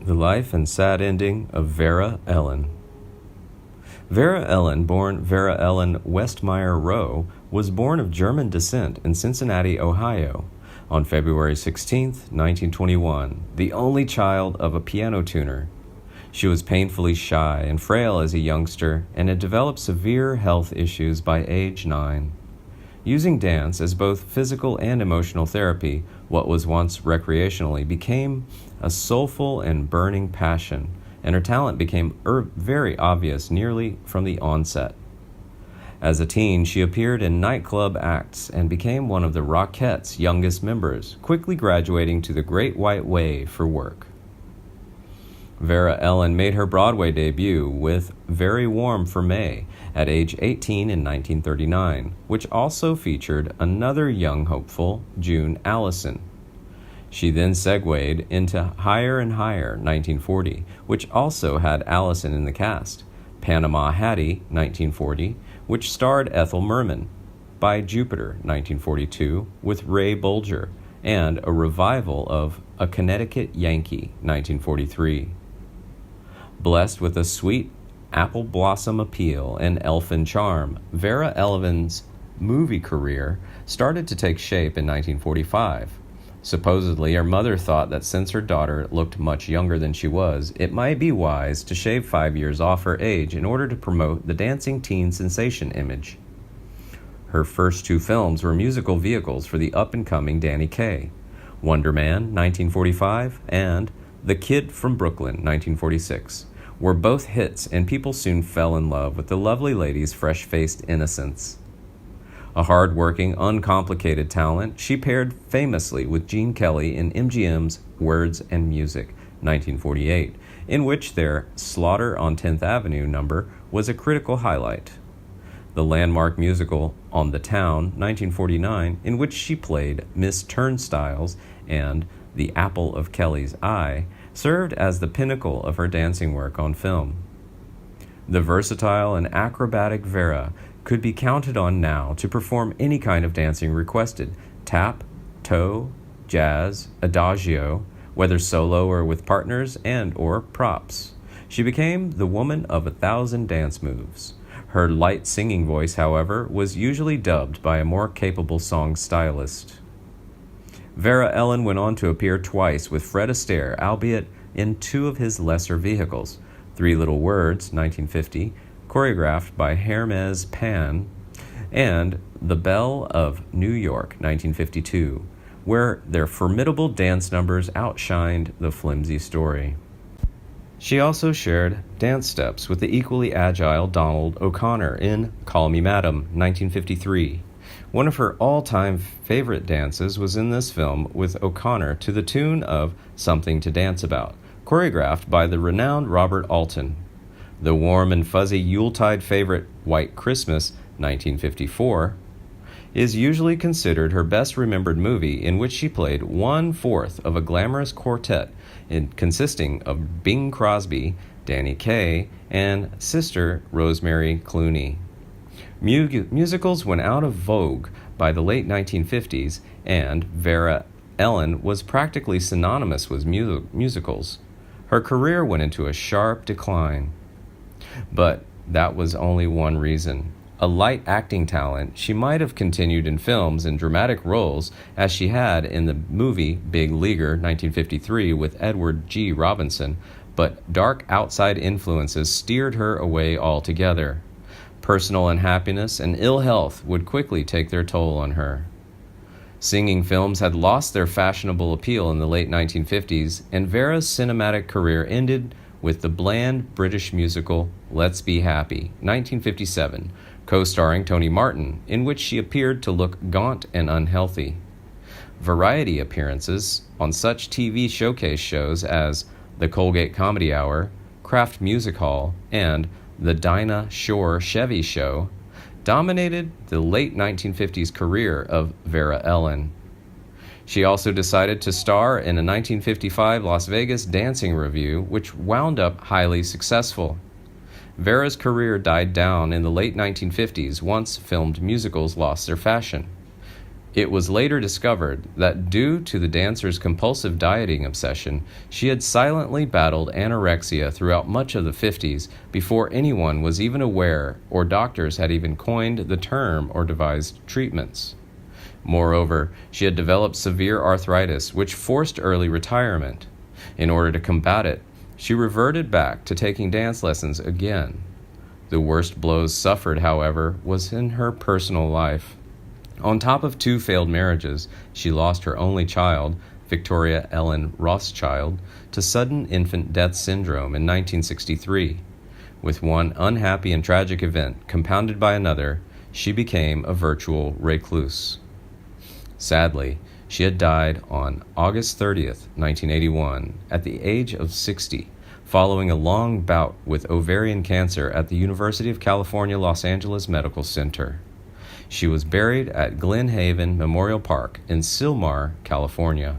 The life and sad ending of Vera Ellen. Vera Ellen, born Vera Ellen Westmeyer Rowe, was born of German descent in Cincinnati, Ohio, on February 16, 1921, the only child of a piano tuner. She was painfully shy and frail as a youngster and had developed severe health issues by age 9. Using dance as both physical and emotional therapy, what was once recreationally became a soulful and burning passion, and her talent became very obvious nearly from the onset. As a teen, she appeared in nightclub acts and became one of the Rockettes' youngest members, quickly graduating to the Great White Way for work. Vera Ellen made her Broadway debut with Very Warm for May at age 18 in 1939, which also featured another young hopeful, June Allison. She then segued into Higher and Higher, 1940, which also had Allison in the cast, Panama Hattie, 1940, which starred Ethel Merman, By Jupiter, 1942, with Ray Bolger, and a revival of A Connecticut Yankee, 1943. Blessed with a sweet apple blossom appeal and elfin charm, Vera Ellen's movie career started to take shape in 1945. Supposedly, her mother thought that since her daughter looked much younger than she was, it might be wise to shave 5 years off her age in order to promote the dancing teen sensation image. Her first 2 films were musical vehicles for the up-and-coming Danny Kaye, Wonder Man, 1945, and The Kid from Brooklyn, 1946, were both hits, and people soon fell in love with the lovely lady's fresh-faced innocence. A hard-working, uncomplicated talent, she paired famously with Gene Kelly in MGM's Words and Music, 1948, in which their Slaughter on 10th Avenue number was a critical highlight. The landmark musical On the Town, 1949, in which she played Miss Turnstiles and The Apple of Kelly's Eye, served as the pinnacle of her dancing work on film. The versatile and acrobatic Vera could be counted on now to perform any kind of dancing requested: tap, toe, jazz, adagio, whether solo or with partners and or props. She became the woman of 1,000 dance moves. Her light singing voice, however, was usually dubbed by a more capable song stylist. Vera Ellen went on to appear twice with Fred Astaire, albeit in 2 of his lesser vehicles: Three Little Words, 1950, choreographed by Hermes Pan, and The Belle of New York, 1952, where their formidable dance numbers outshined the flimsy story. She also shared dance steps with the equally agile Donald O'Connor in Call Me Madam, 1953. One of her all-time favorite dances was in this film with O'Connor to the tune of Something to Dance About, choreographed by the renowned Robert Alton. The warm and fuzzy Yuletide favorite White Christmas, 1954, is usually considered her best remembered movie, in which she played 1/4 of a glamorous quartet consisting of Bing Crosby, Danny Kaye, and sister Rosemary Clooney. Musicals went out of vogue by the late 1950s, and Vera Ellen was practically synonymous with musicals. Her career went into a sharp decline. But that was only one reason. A light acting talent, she might have continued in films and dramatic roles, as she had in the movie Big Leaguer, 1953, with Edward G. Robinson, but dark outside influences steered her away altogether. Personal unhappiness and ill health would quickly take their toll on her. Singing films had lost their fashionable appeal in the late 1950s, and Vera's cinematic career ended with the bland British musical Let's Be Happy, 1957, co-starring Tony Martin, in which she appeared to look gaunt and unhealthy. Variety appearances on such TV showcase shows as The Colgate Comedy Hour, Kraft Music Hall, and The Dinah Shore Chevy Show dominated the late 1950s career of Vera Ellen. She also decided to star in a 1955 Las Vegas dancing revue, which wound up highly successful. Vera's career died down in the late 1950s once filmed musicals lost their fashion. It was later discovered that due to the dancer's compulsive dieting obsession, she had silently battled anorexia throughout much of the 50s before anyone was even aware or doctors had even coined the term or devised treatments. Moreover, she had developed severe arthritis, which forced early retirement. In order to combat it, she reverted back to taking dance lessons again. The worst blows suffered, however, was in her personal life. On top of 2 failed marriages, she lost her only child, Victoria Ellen Rothschild, to sudden infant death syndrome in 1963. With one unhappy and tragic event compounded by another, she became a virtual recluse. Sadly, she had died on August 30th, 1981, at the age of 60, following a long bout with ovarian cancer at the University of California, Los Angeles Medical Center. She was buried at Glen Haven Memorial Park in Sylmar, California.